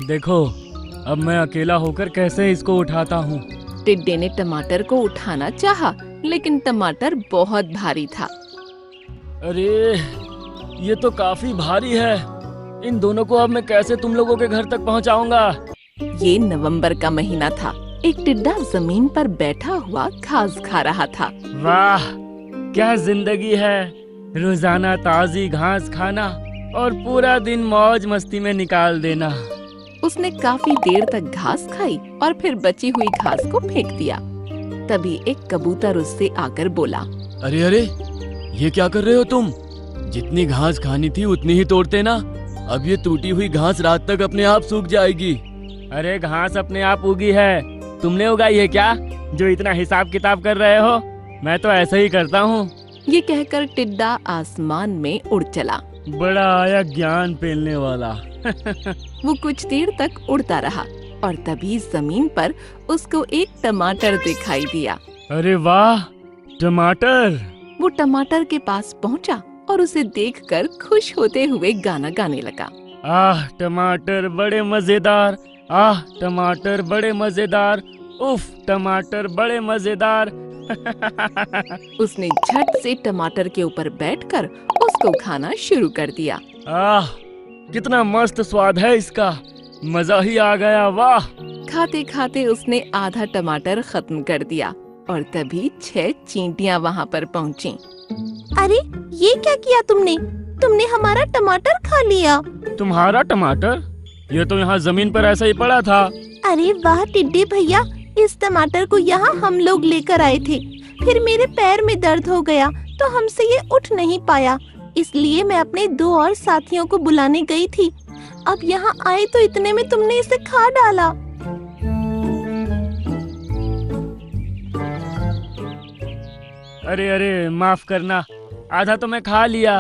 देखो, अब मैं अकेला होकर कैसे इसको उठाता हूँ। टिड्डे ने टमाटर को उठाना चाहा, लेकिन टमाटर बहुत भारी था। अरे, ये तो काफी भारी है। इन दोनों को अब मैं कैसे तुम लोगों के घर तक पहुँचाऊंगा। ये नवंबर का महीना था। एक टिड्डा जमीन पर बैठा हुआ घास खा रहा था। वाह, क्या जिंदगी है। रोजाना ताजी घास खाना और पूरा दिन मौज मस्ती में निकाल देना। उसने काफी देर तक घास खाई और फिर बची हुई घास को फेंक दिया। तभी एक कबूतर उससे आकर बोला, अरे अरे, ये क्या कर रहे हो तुम? जितनी घास खानी थी उतनी ही तोड़ते ना। अब ये टूटी हुई घास रात तक अपने आप सूख जाएगी। अरे, घास अपने आप उगी है, तुमने उगाई है क्या, जो इतना हिसाब किताब कर रहे हो? मैं तो ऐसे ही करता हूँ। ये कहकर टिड्डा आसमान में उड़ चला। बड़ा आया ज्ञान पेलने वाला। वो कुछ देर तक उड़ता रहा और तभी जमीन पर उसको एक टमाटर दिखाई दिया। अरे वाह, टमाटर! वो टमाटर के पास पहुंचा और उसे देखकर खुश होते हुए गाना गाने लगा। आह, टमाटर बड़े मजेदार। आह, टमाटर बड़े मजेदार। उफ, टमाटर बड़े मजेदार। उसने झट से टमाटर के ऊपर बैठकर उसको खाना शुरू कर दिया। आह, कितना मस्त स्वाद है इसका। मजा ही आ गया, वाह। खाते खाते उसने आधा टमाटर खत्म कर दिया और तभी 6 चींटियां वहाँ पर पहुँची। अरे, ये क्या किया तुमने? तुमने हमारा टमाटर खा लिया। तुम्हारा टमाटर? ये तो यहाँ जमीन पर ऐसा ही पड़ा था। अरे वाह टिड्डे भैया, इस टमाटर को यहाँ हम लोग लेकर आए थे। फिर मेरे पैर में दर्द हो गया तो हमसे ये उठ नहीं पाया, इसलिए मैं अपने 2 और साथियों को बुलाने गई थी। अब यहाँ आए तो इतने में तुमने इसे खा डाला। अरे अरे, माफ करना, आधा तो मैं खा लिया।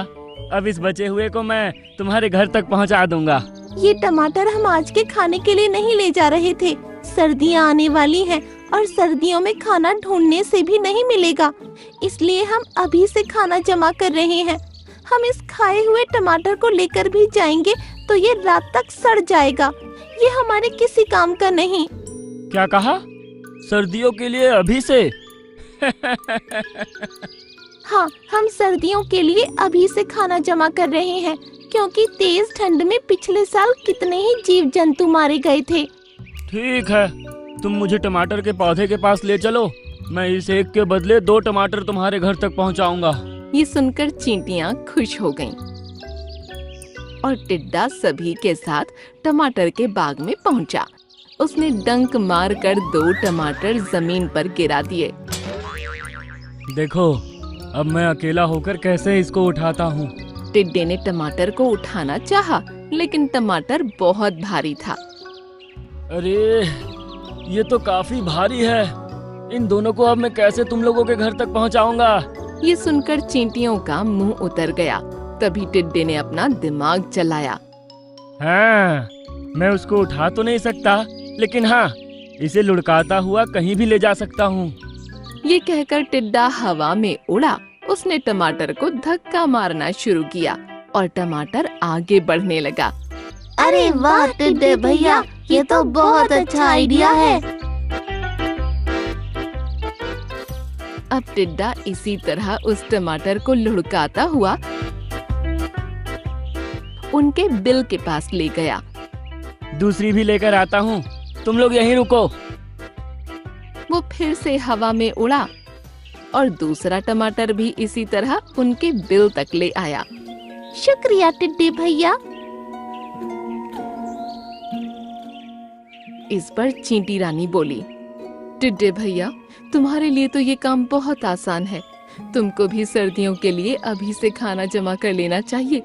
अब इस बचे हुए को मैं तुम्हारे घर तक पहुंचा दूंगा। ये टमाटर हम आज के खाने के लिए नहीं ले जा रहे थे। सर्दियाँ आने वाली हैं और सर्दियों में खाना ढूंढने से भी नहीं मिलेगा, इसलिए हम अभी से खाना जमा कर रहे हैं। हम इस खाए हुए टमाटर को लेकर भी जाएंगे तो ये रात तक सड़ जाएगा। ये हमारे किसी काम का नहीं। क्या कहा? सर्दियों के लिए अभी से? हाँ, हम सर्दियों के लिए अभी से खाना जमा कर रहे हैं, क्योंकि तेज ठंड में पिछले साल कितने ही जीव जंतु मारे गए थे। ठीक है, तुम मुझे टमाटर के पौधे के पास ले चलो। मैं इस एक के बदले 2 टमाटर तुम्हारे घर तक पहुंचाऊंगा। ये सुनकर चींटियां खुश हो गईं और टिड्डा सभी के साथ टमाटर के बाग में पहुंचा। उसने डंक मारकर 2 टमाटर जमीन पर गिरा दिए। देखो, अब मैं अकेला होकर कैसे इसको उठाता हूँ। टिड्डे ने टमाटर को उठाना चाहा, लेकिन टमाटर बहुत भारी था। अरे, ये तो काफी भारी है। इन दोनों को अब मैं कैसे तुम लोगों के घर तक पहुँचाऊंगा। ये सुनकर चींटियों का मुंह उतर गया। तभी टिड्डे ने अपना दिमाग चलाया। हाँ, मैं उसको उठा तो नहीं सकता, लेकिन हाँ, इसे लुढ़काता हुआ कहीं भी ले जा सकता हूँ। ये कहकर टिड्डा हवा में उड़ा। उसने टमाटर को धक्का मारना शुरू किया और टमाटर आगे बढ़ने लगा। अरे वाह टिड्डे भैया, ये तो बहुत अच्छा आइडिया है। अब टिड्डा इसी तरह उस टमाटर को लुढ़काता हुआ उनके बिल के पास ले गया। दूसरी भी लेकर आता हूँ, तुम लोग यहीं रुको। वो फिर से हवा में उड़ा और दूसरा टमाटर भी इसी तरह उनके बिल तक ले आया। शुक्रिया टिड्डे भैया। इस पर चींटी रानी बोली, टिड्डे भैया, तुम्हारे लिए तो ये काम बहुत आसान है। तुमको भी सर्दियों के लिए अभी से खाना जमा कर लेना चाहिए।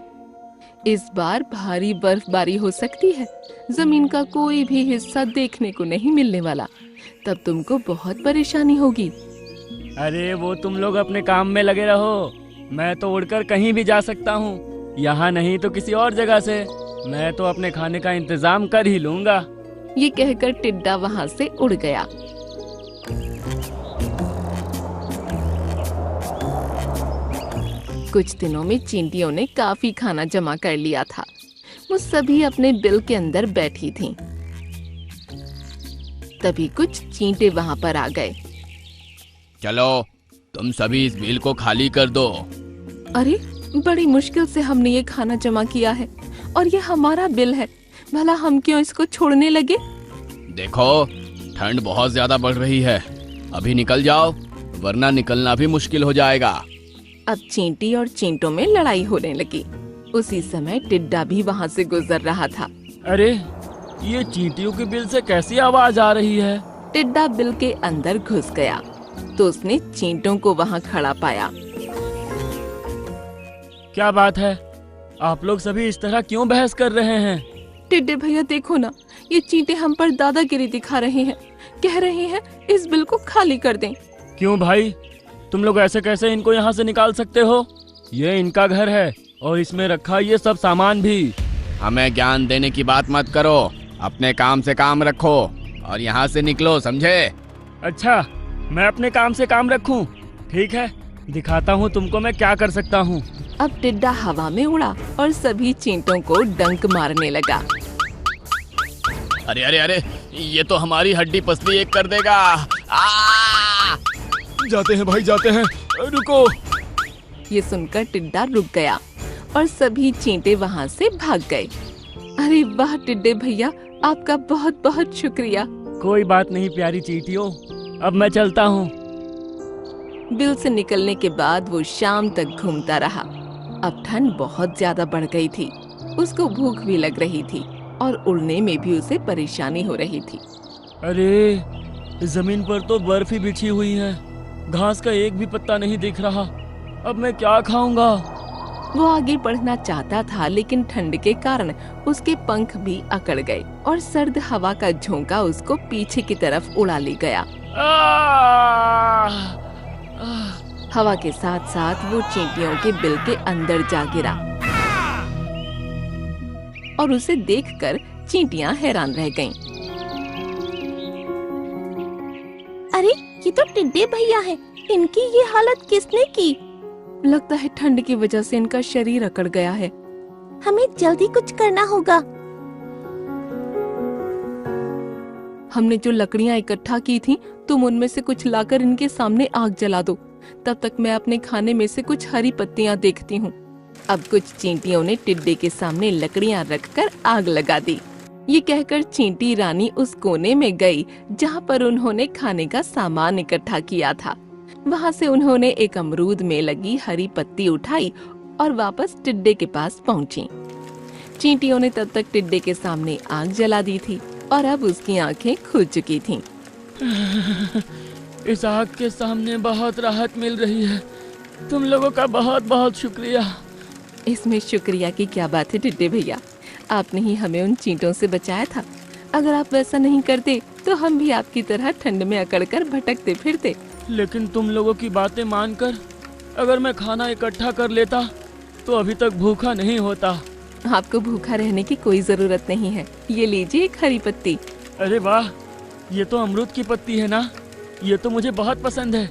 इस बार भारी बर्फबारी हो सकती है, जमीन का कोई भी हिस्सा देखने को नहीं मिलने वाला। तब तुमको बहुत परेशानी होगी। अरे, वो तुम लोग अपने काम में लगे रहो। मैं तो उड़कर कहीं भी जा सकता हूँ, यहाँ नहीं तो किसी और जगह से। मैं तो अपने खाने का इंतजाम कर ही लूंगा। ये कहकर टिड्डा वहाँ से उड़ गया। कुछ दिनों में चींटियों ने काफी खाना जमा कर लिया था। वो सभी अपने बिल के अंदर बैठी थीं। तभी कुछ चींटे वहां पर आ गए। चलो तुम सभी इस बिल को खाली कर दो। अरे बड़ी मुश्किल से हमने ये खाना जमा किया है और ये हमारा बिल है, भला हम क्यों इसको छोड़ने लगे? देखो ठंड बहुत ज्यादा बढ़ रही है, अभी निकल जाओ वरना निकलना भी मुश्किल हो जाएगा। अब चींटी और चींटों में लड़ाई होने लगी। उसी समय टिड्डा भी वहाँ से गुजर रहा था। अरे ये चींटियों के बिल से कैसी आवाज आ रही है? टिड्डा बिल के अंदर घुस गया तो उसने चींटों को वहाँ खड़ा पाया। क्या बात है, आप लोग सभी इस तरह क्यों बहस कर रहे हैं? टिड्डे भैया देखो ना, ये चींटे हम पर दादागिरी दिखा रहे हैं, कह रहे हैं इस बिल को खाली कर दें। क्यों भाई, तुम लोग ऐसे कैसे इनको यहाँ से निकाल सकते हो? ये इनका घर है और इसमें रखा ये सब सामान भी। हमें ज्ञान देने की बात मत करो, अपने काम से काम रखो और यहाँ से निकलो, समझे? अच्छा, मैं अपने काम से काम रखूं? ठीक है, दिखाता हूँ तुमको मैं क्या कर सकता हूँ। अब टिड्डा हवा में उड़ा और सभी चींटों को डंक मारने लगा। अरे अरे अरे, ये तो हमारी हड्डी पसली एक कर देगा। जाते हैं भाई जाते हैं, रुको। ये सुनकर टिड्डा रुक गया और सभी चींटे वहाँ से भाग गए। अरे वाह टिड्डे भैया, आपका बहुत बहुत शुक्रिया। कोई बात नहीं प्यारी चींटियों, अब मैं चलता हूँ। बिल से निकलने के बाद वो शाम तक घूमता रहा। अब ठंड बहुत ज्यादा बढ़ गई थी, उसको भूख भी लग रही थी और उड़ने में भी उसे परेशानी हो रही थी। अरे जमीन पर तो बर्फ ही बिछी हुई है, घास का एक भी पत्ता नहीं दिख रहा, अब मैं क्या खाऊंगा? वो आगे बढ़ना चाहता था लेकिन ठंड के कारण उसके पंख भी अकड़ गए और सर्द हवा का झोंका उसको पीछे की तरफ उड़ा ले गया। हवा के साथ साथ वो चींटियों के बिल के अंदर जा गिरा और उसे देखकर चींटियां हैरान रह गईं। अरे ये तो टिड्डे भैया हैं, इनकी ये हालत किसने की? लगता है ठंड की वजह से इनका शरीर अकड़ गया है। हमें जल्दी कुछ करना होगा। हमने जो लकड़ियां इकट्ठा की थी, तुम उनमें से कुछ लाकर इनके सामने आग जला दो, तब तक मैं अपने खाने में से कुछ हरी पत्तियां देखती हूँ। अब कुछ चींटियों ने टिड्डे के सामने लकड़ियां रखकर आग लगा दी। ये कहकर चींटी रानी उस कोने में गई जहाँ पर उन्होंने खाने का सामान इकट्ठा किया था। वहाँ से उन्होंने एक अमरूद में लगी हरी पत्ती उठाई और वापस टिड्डे के पास पहुँची। चींटियों ने तब तक टिड्डे के सामने आग जला दी थी और अब उसकी आंखें खुल चुकी थीं। इस आग के सामने बहुत राहत मिल रही है, तुम लोगों का बहुत बहुत शुक्रिया। इसमें शुक्रिया की क्या बात है टिड्डे भैया, आपने ही हमें उन चींटों से बचाया था। अगर आप वैसा नहीं करते तो हम भी आपकी तरह ठंड में अकड़कर भटकते फिरते। लेकिन तुम लोगों की बातें मानकर अगर मैं खाना इकट्ठा कर लेता तो अभी तक भूखा नहीं होता। आपको भूखा रहने की कोई जरूरत नहीं है, ये लीजिए एक हरी पत्ती। अरे वाह, ये तो अमरूद की पत्ती है ना, ये तो मुझे बहुत पसंद है।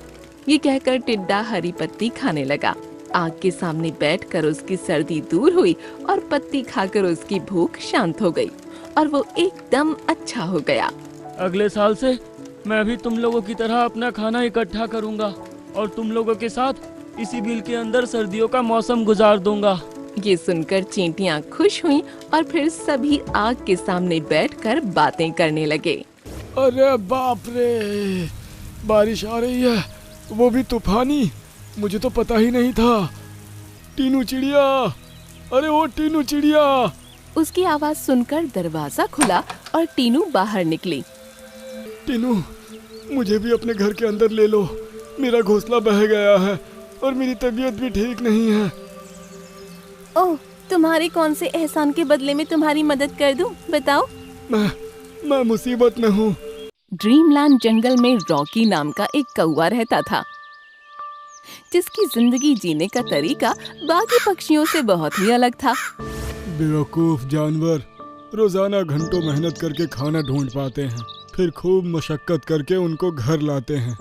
ये कहकर टिड्डा हरी पत्ती खाने लगा। आग के सामने बैठकर उसकी सर्दी दूर हुई और पत्ती खाकर उसकी भूख शांत हो गई और वो एकदम अच्छा हो गया। अगले साल से मैं भी तुम लोगों की तरह अपना खाना इकट्ठा करूंगा और तुम लोगों के साथ इसी बिल के अंदर सर्दियों का मौसम गुजार दूंगा। ये सुनकर चींटियां खुश हुईं और फिर सभी आग के सामने बैठकर बातें करने लगे। अरे बाप रे, बारिश आ रही है, वो भी तूफानी, मुझे तो पता ही नहीं था। टीनू चिड़िया, अरे वो टीनू चिड़िया। उसकी आवाज सुनकर दरवाजा खुला और टीनू बाहर निकली। टीनू, मुझे भी अपने घर के अंदर ले लो, मेरा घोंसला बह गया है और मेरी तबीयत भी ठीक नहीं है। ओह, तुम्हारे कौन से एहसान के बदले में तुम्हारी मदद कर दूं? बताओ। मैं मुसीबत में हूँ। ड्रीमलैंड जंगल में रॉकी नाम का एक कौवा रहता था, जिसकी जिंदगी जीने का तरीका बाकी पक्षियों से बहुत ही अलग था। बेवकूफ जानवर रोजाना घंटों मेहनत करके खाना ढूंढ पाते हैं, फिर खूब मशक्कत करके उनको घर लाते हैं,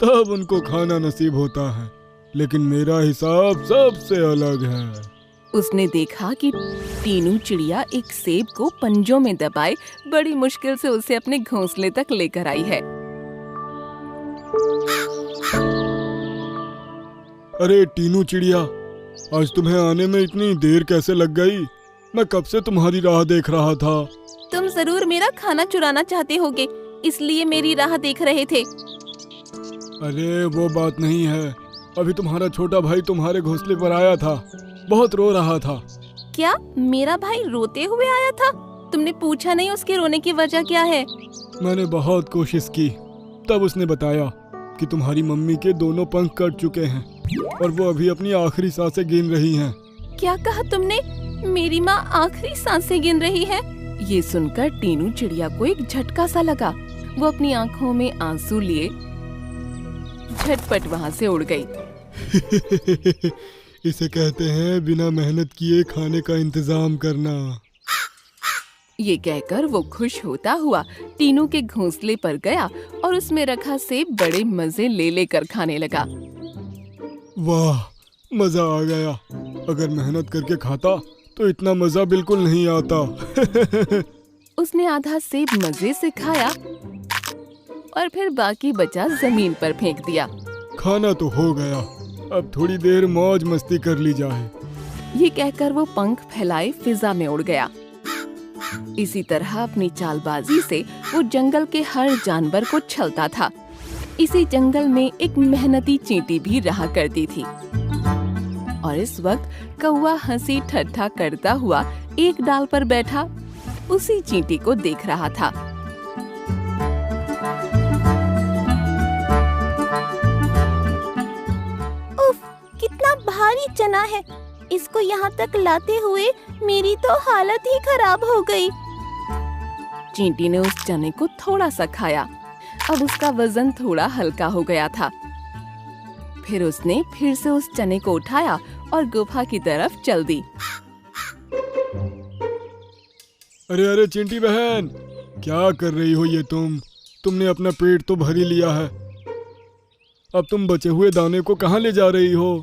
तब उनको खाना नसीब होता है। लेकिन मेरा हिसाब सबसे अलग है। उसने देखा कि टीनू चिड़िया एक सेब को पंजों में दबाए बड़ी मुश्किल से उसे अपने घोंसले तक लेकर आई है। अरे टीनू चिड़िया, आज तुम्हें आने में इतनी देर कैसे लग गई? मैं कब से तुम्हारी राह देख रहा था। तुम जरूर मेरा खाना चुराना चाहते होगे, इसलिए मेरी राह देख रहे थे। अरे वो बात नहीं है, अभी तुम्हारा छोटा भाई तुम्हारे घोंसले पर आया था, बहुत रो रहा था। क्या मेरा भाई रोते हुए आया था? तुमने पूछा नहीं उसके रोने की वजह क्या है? मैंने बहुत कोशिश की, तब उसने बताया कि तुम्हारी मम्मी के दोनों पंख कट चुके हैं और वो अभी अपनी आखिरी सांसें गिन रही हैं। क्या कहा तुमने? मेरी माँ आखिरी सांसें गिन रही है? ये सुनकर टीनू चिड़िया को एक झटका सा लगा। वो अपनी आंखों में आंसू लिए झटपट वहाँ से उड़ गई। इसे कहते हैं बिना मेहनत किए खाने का इंतजाम करना। ये कहकर वो खुश होता हुआ टीनू के घोंसले पर गया और उसमें रखा सेब बड़े मजे ले लेकर खाने लगा। वाह, मजा आ गया। अगर मेहनत करके खाता तो इतना मजा बिल्कुल नहीं आता। उसने आधा सेब मजे से खाया और फिर बाकी बचा जमीन पर फेंक दिया। खाना तो हो गया, अब थोड़ी देर मौज मस्ती कर ली जाए। ये कहकर वो पंख फैलाए फिजा में उड़ गया। इसी तरह अपनी चालबाजी से वो जंगल के हर जानवर को छलता था। इसी जंगल में एक मेहनती चींटी भी रहा करती थी और इस वक्त कौवा हंसी ठट्ठा करता हुआ एक डाल पर बैठा उसी चींटी को देख रहा था। उफ, कितना भारी चना है। इसको यहाँ तक लाते हुए मेरी तो हालत ही खराब हो गई। चींटी ने उस चने को थोड़ा सा खाया। अब उसका वजन थोड़ा हल्का हो गया था। फिर उसने फिर से उस चने को उठाया और गुफा की तरफ चल दी। अरे अरे चिंटी बहन, क्या कर रही हो ये तुमने अपना पेट तो भर ही लिया है। अब तुम बचे हुए दाने को कहाँ ले जा रही हो?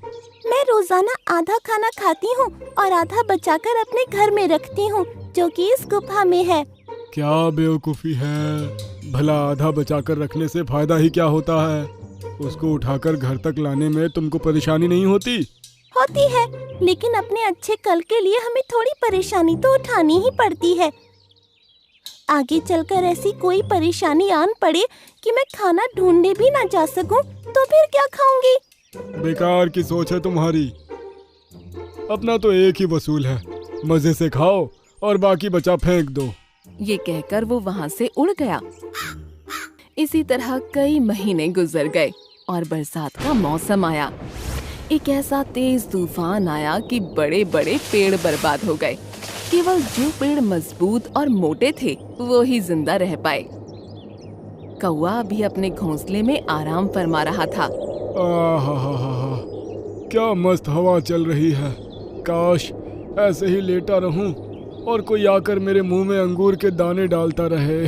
मैं रोजाना आधा खाना खाती हूँ और आधा बचाकर अपने घर में रखती हूँ, जो कि इस गुफा में है। क्या बेवकूफी है, भला आधा बचाकर रखने से फायदा ही क्या होता है? उसको उठाकर घर तक लाने में तुमको परेशानी नहीं होती? होती है, लेकिन अपने अच्छे कल के लिए हमें थोड़ी परेशानी तो उठानी ही पड़ती है। आगे चलकर ऐसी कोई परेशानी आन पड़े कि मैं खाना ढूंढने भी ना जा सकूं, तो फिर क्या खाऊंगी? बेकार की सोच है तुम्हारी। अपना तो एक ही वसूल है, मजे से खाओ और बाकी बचा फेंक दो। ये कहकर वो वहाँ से उड़ गया। इसी तरह कई महीने गुजर गए और बरसात का मौसम आया। एक ऐसा तेज तूफान आया कि बड़े बड़े पेड़ बर्बाद हो गए। केवल जो पेड़ मजबूत और मोटे थे वो ही जिंदा रह पाए। कौवा भी अपने घोंसले में आराम फरमा रहा था। आहा, क्या मस्त हवा चल रही है। काश ऐसे ही लेटा रहूं और कोई आकर मेरे मुंह में अंगूर के दाने डालता रहे।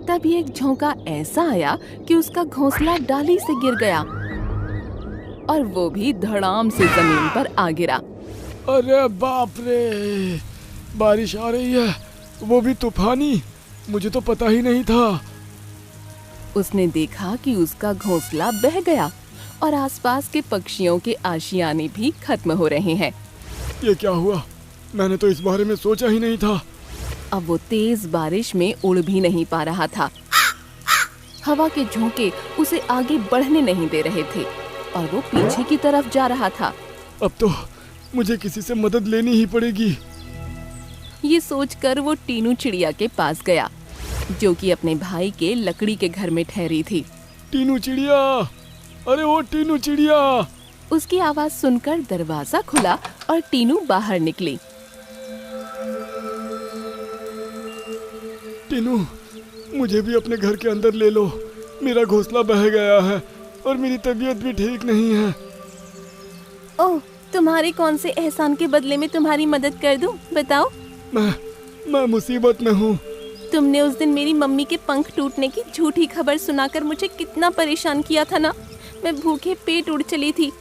तभी एक झोंका ऐसा आया कि उसका घोंसला डाली से गिर गया और वो भी धड़ाम से जमीन पर आ गिरा। अरे बाप रे, बारिश आ रही है, वो भी तूफानी। मुझे तो पता ही नहीं था। उसने देखा कि उसका घोंसला बह गया और आसपास के पक्षियों के आशियाने भी खत्म हो रहे हैं। ये क्या हुआ? मैंने तो इस बारे में सोचा ही नहीं था। अब वो तेज बारिश में उड़ भी नहीं पा रहा था। हवा के झोंके उसे आगे बढ़ने नहीं दे रहे थे और वो पीछे की तरफ जा रहा था। अब तो मुझे किसी से मदद लेनी ही पड़ेगी। ये सोचकर वो टीनू चिड़िया के पास गया, जो कि अपने भाई के लकड़ी के घर में ठहरी थी। टीनू चिड़िया, अरे वो टीनू चिड़िया। उसकी आवाज सुनकर दरवाजा खुला और टीनू बाहर निकली। टीनू, मुझे भी अपने घर के अंदर ले लो। मेरा घोंसला बह गया है और मेरी तबीयत भी ठीक नहीं है। ओह, तुम्हारे कौन से एहसान के बदले में तुम्हारी मदद कर दूं? बताओ। मैं मुसीबत में हूँ। तुमने उस दिन मेरी मम्मी के पंख टूटने की झूठी खबर सुनाकर मुझे कितना परेशान किया था ना। मैं भूखे पेट उड़ चली थी।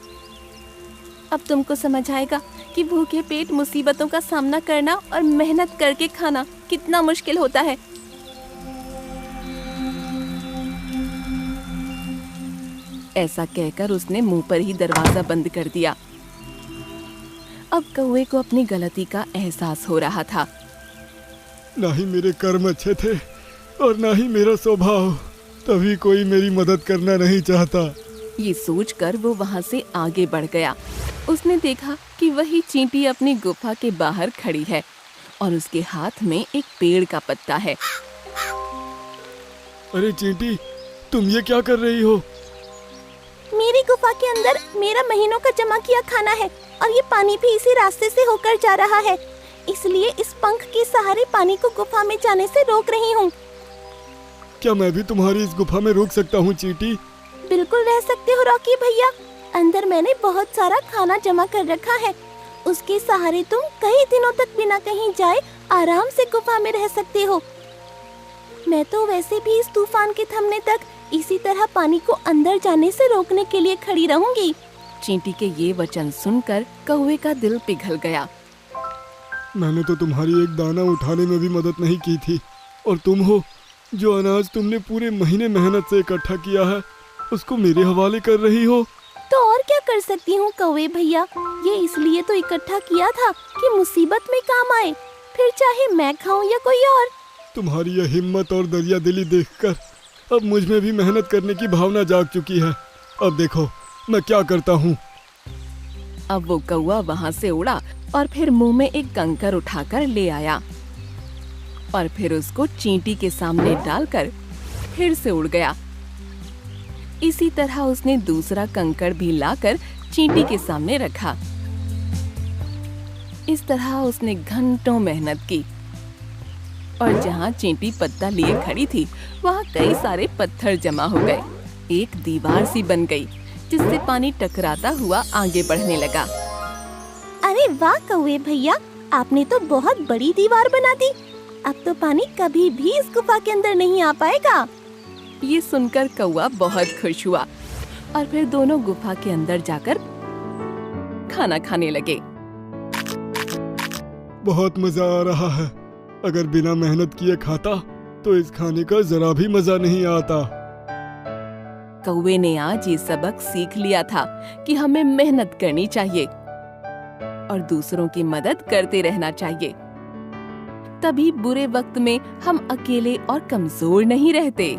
अब तुमको समझ आएगा कि भूखे पेट मुसीबतों का सामना करना और मेहनत करके खाना कितना मुश्किल होता है। ऐसा कहकर उसने मुंह पर ही दरवाजा बंद कर दिया। अब कौवे को अपनी गलती का एहसास हो रहा था। ना ही मेरे कर्म अच्छे थे और ना ही मेरा स्वभाव, तभी कोई मेरी मदद करना नहीं चाहता। ये सोचकर वो वहाँ से आगे बढ़ गया। उसने देखा कि वही चींटी अपनी गुफा के बाहर खड़ी है और उसके हाथ में एक पेड़ का पत्ता है। अरे चींटी, तुम ये क्या कर रही हो? मेरी गुफा के अंदर मेरा महीनों का जमा किया खाना है और ये पानी भी इसी रास्ते से होकर जा रहा है, इसलिए इस पंख के सहारे पानी को गुफा में जाने से रोक रही हूँ। क्या मैं भी तुम्हारी इस गुफा में रुक सकता हूँ चींटी? बिल्कुल रह सकते हो रॉकी भैया। अंदर मैंने बहुत सारा खाना जमा कर रखा है, उसके सहारे तुम कई दिनों तक बिना कहीं जाए आराम से गुफा में रह सकते हो। मैं तो वैसे भी इस तूफान के थमने तक इसी तरह पानी को अंदर जाने से रोकने के लिए खड़ी रहूंगी। चींटी के ये वचन सुनकर कौवे का दिल पिघल गया। मैंने तो तुम्हारी एक दाना उठाने में भी मदद नहीं की थी, और तुम हो जो अनाज तुमने पूरे महीने मेहनत से इकट्ठा किया है उसको मेरे हवाले कर रही हो। तो और क्या कर सकती हूँ कौवे भैया, ये इसलिए तो इकट्ठा किया था कि मुसीबत में काम आए, फिर चाहे मैं खाऊं या कोई और। तुम्हारी यह हिम्मत और दरिया दिली देखकर अब मुझ में भी मेहनत करने की भावना जाग चुकी है। अब देखो मैं क्या करता हूँ। अब वो कौवा वहाँ से उड़ा और फिर मुंह में एक कंकर उठाकर ले आया और फिर उसको चींटी के सामने डालकर फिर से उड़ गया। इसी तरह उसने दूसरा कंकड़ भी लाकर चींटी के सामने रखा। इस तरह उसने घंटों मेहनत की और जहाँ चींटी पत्ता लिए खड़ी थी वहाँ कई सारे पत्थर जमा हो गए। एक दीवार सी बन गई जिससे पानी टकराता हुआ आगे बढ़ने लगा। अरे वाह कौवे भैया, आपने तो बहुत बड़ी दीवार बना दी। अब तो पानी कभी भी इस गुफा के अंदर नहीं आ पाएगा। ये सुनकर कौवा बहुत खुश हुआ और फिर दोनों गुफा के अंदर जाकर खाना खाने लगे। बहुत मजा आ रहा है। अगर बिना मेहनत किए खाता तो इस खाने का जरा भी मजा नहीं आता। कौवे ने आज ये सबक सीख लिया था कि हमें मेहनत करनी चाहिए और दूसरों की मदद करते रहना चाहिए। तभी बुरे वक्त में हम अकेले और कमजोर नहीं रहते।